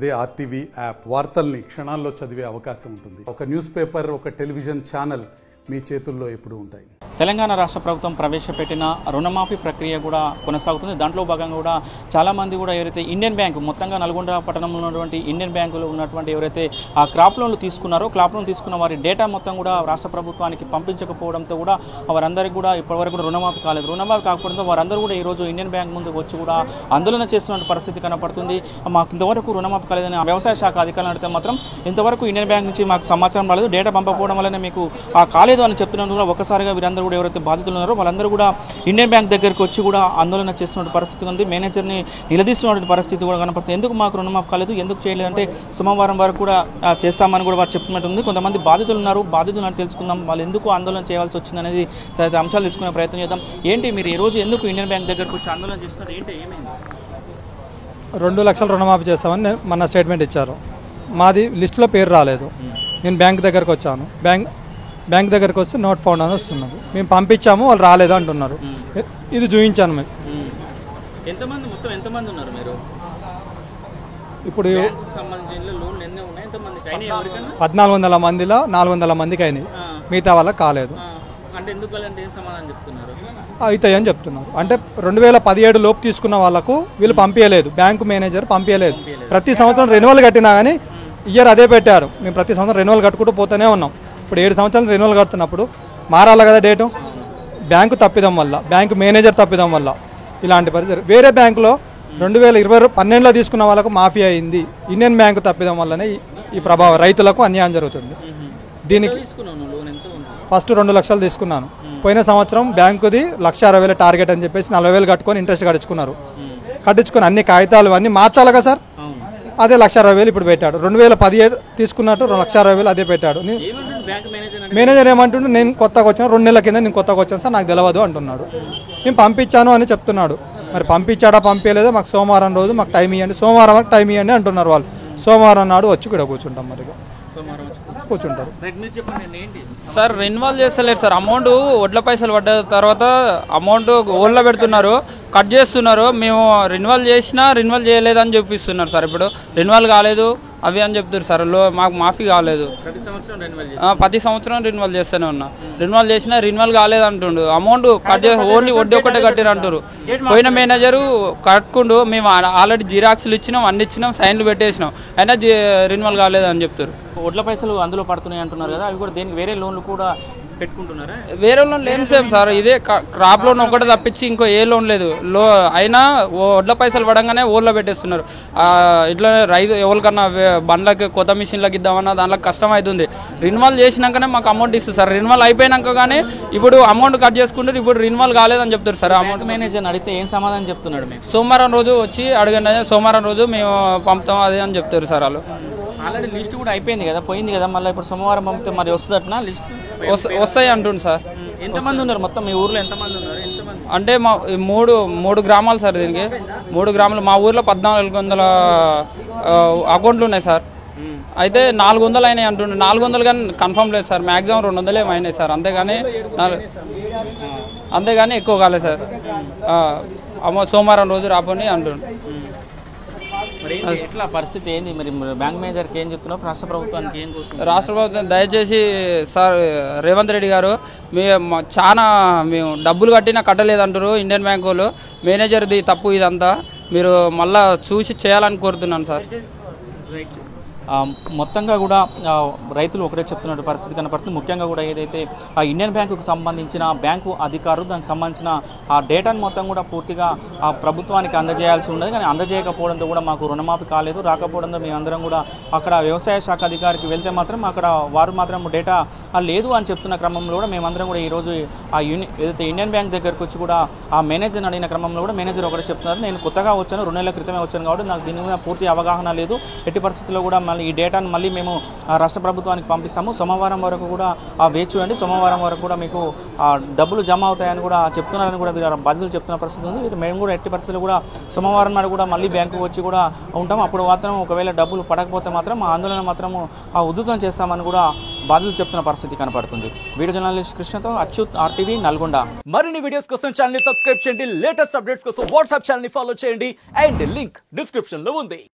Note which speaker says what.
Speaker 1: అదే RTV app వార్తల్ని క్షణాల్లో చదివే అవకాశం ఉంటుంది. ఒక న్యూస్ పేపర్, ఒక టెలివిజన్ ఛానల్ మీ చేతుల్లో ఎప్పుడూ ఉంటాయి.
Speaker 2: తెలంగాణ రాష్ట్ర ప్రభుత్వం ప్రవేశపెట్టిన రుణమాఫీ ప్రక్రియ కూడా కొనసాగుతుంది. దాంట్లో భాగంగా కూడా చాలామంది కూడా ఎవరైతే ఇండియన్ బ్యాంక్ మొత్తంగా నల్గొండ పట్టణంలో ఉన్నటువంటి ఇండియన్ బ్యాంకులో ఉన్నటువంటి ఎవరైతే ఆ క్రాప్ లోన్లు తీసుకున్నారో క్రాప్ లోన్ తీసుకున్న వారి డేటా మొత్తం కూడా రాష్ట్ర ప్రభుత్వానికి పంపించకపోవడంతో కూడా వారందరికీ కూడా ఇప్పటివరకు కూడా రుణమాఫీ కాలేదు. రుణమాఫీ కాకపోవడంతో వారందరూ కూడా ఈరోజు ఇండియన్ బ్యాంక్ ముందుకు వచ్చి కూడా ఆందోళన చేస్తున్న పరిస్థితి కనపడుతుంది. మాకు ఇంతవరకు రుణమాఫీ కాలేదని వ్యవసాయ శాఖ అధికారులు అడిగితే మాత్రం ఇంతవరకు ఇండియన్ బ్యాంక్ నుంచి మాకు సమాచారం రాలేదు, డేటా పంపకపోవడం వల్లనే మీకు కాలేదు అని చెప్తున్నందుకు కూడా ఒక్కసారిగా వీరందరూ కూడా ఎవరైతే బాధితులు ఉన్నారో వాళ్ళందరూ కూడా ఇండియన్ బ్యాంక్ దగ్గరికి వచ్చి కూడా ఆందోళన చేస్తున్న పరిస్థితి ఉంది. మేనేజర్ని నిలదీస్తున్న పరిస్థితి కూడా కనపడుతుంది. ఎందుకు మాకు రుణమాఫీ కాలేదు, ఎందుకు చేయలేదంటే సోమవారం వరకు కూడా చేస్తామని కూడా వారు చెప్తున్నట్టుంది. కొంతమంది బాధితులు ఉన్నారు, బాధితులను తెలుసుకుందాం, వాళ్ళు ఎందుకు ఆందోళన చేయాల్సి వచ్చింది అనేది తదితర అంశాలు తెలుసుకునే ప్రయత్నం చేద్దాం. ఏంటి మీరు ఈ రోజు ఎందుకు ఇండియన్ బ్యాంక్ దగ్గరకు వచ్చి ఆందోళన చేస్తున్నారు, ఏంటి ఏమైంది?
Speaker 3: 2 లక్షల రుణమాఫీ చేస్తామని మన స్టేట్మెంట్ ఇచ్చారు. మాది లిస్టులో పేరు రాలేదు. నేను బ్యాంక్ దగ్గరకు వచ్చాను. బ్యాంక్ దగ్గరకు వస్తే నోట్ ఫౌండ్ అని వస్తున్నారు. మేము పంపించాము, వాళ్ళు రాలేదు అంటున్నారు. ఇది చూపించాను మేము.
Speaker 2: ఎంతమంది మొత్తం ఎంతమంది ఉన్నారు మీరు?
Speaker 3: ఇప్పుడు
Speaker 2: 1400
Speaker 3: మందిలో 400 మందికి అయినాయి, మిగతా వాళ్ళకి కాలేదు.
Speaker 2: అంటే ఎందుకు వాళ్ళంటే సమాధానం చెప్తున్నారు?
Speaker 3: అవుతాయని చెప్తున్నారు. అంటే 2017 లోపు తీసుకున్న వాళ్ళకు వీళ్ళు పంపించలేదు, బ్యాంకు మేనేజర్ పంపించలేదు. ప్రతి సంవత్సరం రెన్యువల్ కట్టినా కానీ ఇయర్ అదే పెట్టారు. మేము ప్రతి సంవత్సరం రెన్యువల్ కట్టుకుంటూ పోతూనే ఉన్నాం. ఇప్పుడు 7 సంవత్సరాలు రెన్యువల్ కడుతున్నప్పుడు మారాలి కదా డేటు. బ్యాంకు తప్పిదం వల్ల, బ్యాంకు మేనేజర్ తప్పిదం వల్ల ఇలాంటి పరిస్థితి. వేరే బ్యాంకులో 2012లో తీసుకున్న వాళ్ళకు మాఫీ అయింది. ఇండియన్ బ్యాంకు తప్పిదం వల్లనే ఈ ప్రభావం, రైతులకు అన్యాయం జరుగుతుంది. దీనికి ఫస్ట్ 2 లక్షలు తీసుకున్నాను. పోయిన సంవత్సరం బ్యాంకుది 1,60,000 టార్గెట్ అని చెప్పేసి 40,000 కట్టుకొని ఇంట్రెస్ట్ కట్టించుకొని అన్ని కాగితాలు అన్నీ మార్చాలి కదా సార్. అదే 1,60,000 ఇప్పుడు పెట్టాడు. 2017 తీసుకున్నట్టు 1,60,000 అదే పెట్టాడు. మేనేజర్ ఏమంటుండే, నేను కొత్తగా వచ్చాను, 2 నెలల కింద నేను కొత్తగా వచ్చాను సార్, నాకు తెలియదు అంటున్నాడు. నేను పంపించాను అని చెప్తున్నాడు. మరి పంపించాడా పంపించలేదో మాకు సోమవారం రోజు మాకు టైం ఇవ్వండి, సోమవారం వరకు టైం ఇవ్వండి అంటున్నారు వాళ్ళు. సోమవారం నాడు వచ్చి కూడా కూర్చుంటాం. మరి కూర్చుంటారు
Speaker 4: సార్. రెన్యువల్ చేస్తలేరు సార్. అమౌంట్ వడ్ల పైసలు పడ్డ తర్వాత అమౌంట్ ఓన్లో పెడుతున్నారు, కట్ చేస్తున్నారు. మేము రెన్యువల్ చేసినా రెన్యువల్ చేయలేదని చూపిస్తున్నారు సార్. ఇప్పుడు రెన్యువల్ కాలేదు అవి అని చెప్తారు సార్. మాకు మాఫీ కాలేదు. ప్రతి సంవత్సరం రెన్యువల్ చేస్తూనే ఉన్నా. రెన్యువల్ చేసినా రెన్యువల్ కాలేదు అంటుండు. అమౌంట్ కట్ చేసి ఓన్లీ వడ్డీ ఒకటే కట్టిరు అంటారు. పోయిన మేనేజరు కట్టుకుంటూ మేము ఆల్రెడీ జిరాక్స్లు ఇచ్చినాం, అన్ని ఇచ్చినాం, సైన్లు పెట్టేసినాం, అయినా రెన్యువల్ కాలేదు అని చెప్తారు.
Speaker 2: వడ్ల పైసలు అందులో పడుతున్నాయి అంటున్నారు కదా, అవి కూడా దేనికి వేరే లోన్లు కూడా పెట్టుకుంటున్నారా?
Speaker 4: వేరే లోన్ లేని సేమ్ సార్. ఇదే క్రాప్ లోన్ ఒకటి తప్పించి ఇంకో ఏ లోన్ లేదు. అయినా వడ్ల పైసలు పడంగానే ఓన్లో పెట్టేస్తున్నారు. ఇట్లా రైతు ఎవరికన్నా బండ్లకి కొత్త మిషన్లకి ఇద్దామన్నా దాంట్లో కష్టం అవుతుంది. రెన్యువల్ చేసినాకనే మాకు అమౌంట్ ఇస్తుంది సార్. రెన్యువల్ అయిపోయినాక కానీ ఇప్పుడు అమౌంట్ కట్ చేసుకుంటారు. ఇప్పుడు రెన్యువల్ కాలేదని చెప్తారు సార్. అమౌంట్
Speaker 2: మేనేజర్ అడిగితే ఏం సమాధానం చెప్తున్నాడు? మేము
Speaker 4: సోమవారం రోజు వచ్చి అడగండి, సోమవారం రోజు మేము పంపుతాం అదే అని చెప్తారు సార్. వాళ్ళు
Speaker 2: ఆల్రెడీ లిస్ట్ కూడా అయిపోయింది కదా, పోయింది కదా, మళ్ళీ ఇప్పుడు సోమవారం పంపితే మరి వస్తుందట లిస్ట్?
Speaker 4: వస్తాయి అంటుండు సార్.
Speaker 2: ఎంతమంది ఉన్నారు మొత్తం మీ ఊర్లో? ఎంతమంది ఉన్నారు?
Speaker 4: అంటే మా మూడు గ్రామాలు సార్. దీనికి 3 గ్రామాలు. మా ఊర్లో 1400 అకౌంట్లు ఉన్నాయి సార్. అయితే 400 అయినాయి అంటుండే. 400 కానీ కన్ఫర్మ్ లేదు సార్. మ్యాక్సిమం 200 ఏమైనాయి సార్. అంతేగాని ఎక్కువ కాలేదు సార్. సోమవారం రోజు రాపోని అంటుండు.
Speaker 2: ఎట్లా పరిస్థితి ఏంది మరి? బ్యాంక్ మేనేజర్కి ఏం చెప్తున్నావు, రాష్ట్ర ప్రభుత్వానికి ఏం చెప్తున్నావు?
Speaker 4: రాష్ట్ర ప్రభుత్వం దయచేసి సార్ రేవంత్ రెడ్డి గారు, మేము డబ్బులు కట్టినా కట్టలేదంటారు ఇండియన్ బ్యాంక్ వాళ్ళు. మేనేజర్ది తప్పు ఇదంతా, మీరు మళ్ళా చూసి చేయాలని కోరుతున్నాను సార్.
Speaker 2: మొత్తంగా కూడా రైతులు ఒకటే చెప్తున్న పరిస్థితి కనపడుతుంది. ముఖ్యంగా కూడా ఏదైతే ఆ ఇండియన్ బ్యాంకుకు సంబంధించిన బ్యాంకు అధికారులు దానికి సంబంధించిన ఆ డేటాను మొత్తం కూడా పూర్తిగా ఆ ప్రభుత్వానికి అందజేయాల్సి ఉన్నది. కానీ అందజేయకపోవడంతో కూడా మాకు రుణమాఫీ కాలేదు. రాకపోవడంతో మేమందరం కూడా అక్కడ వ్యవసాయ శాఖ అధికారికి వెళ్తే మాత్రం అక్కడ వారు మాత్రం డేటా లేదు అని చెప్తున్న క్రమంలో కూడా మేమందరం కూడా ఈరోజు ఆ ఏదైతే ఇండియన్ బ్యాంక్ దగ్గరకు వచ్చి కూడా ఆ మేనేజర్ని అడిగిన క్రమంలో కూడా మేనేజర్ ఒకటే చెప్తున్నారు, నేను కొత్తగా వచ్చాను, 2 నెలల క్రితమే వచ్చాను కాబట్టి నాకు దీని మీద పూర్తి అవగాహన లేదు. ఎట్టి పరిస్థితుల్లో కూడా మళ్ళీ ఈ డేటాను మళ్ళీ మేము రాష్ట్ర ప్రభుత్వానికి పంపిస్తాము. సోమవారం వరకు కూడా వేచి చూడండి, సోమవారం వరకు కూడా మీకు డబ్బులు జమ అవుతాయని కూడా చెప్తున్నారని కూడా వీరు బాధితులు చెప్తున్న పరిస్థితి ఉంది. మేము కూడా ఎట్టి పరిస్థితులు కూడా సోమవారం నాడు కూడా మళ్ళీ బ్యాంకుకు వచ్చి కూడా ఉంటాం. అప్పుడు మాత్రం ఒకవేళ డబ్బులు పడకపోతే మాత్రం ఆ ఆందోళన మాత్రము ఉధృతం చేస్తామని కూడా బాధితులు చెప్తున్న పరిస్థితి కనపడుతుంది. వీడియో జర్నలిస్ట్ కృష్ణతో అచ్యుత్, RTV, నల్గొండ.
Speaker 5: మరిన్ని వీడియోస్ కోసం ఛానల్ ని సబ్స్క్రైబ్ చేయండి. లేటెస్ట్ అప్డేట్స్ కోసం వాట్సాప్ ఛానల్ ని ఫాలో చేయండి. అండ్ లింక్ డిస్క్రిప్షన్ లో ఉంది.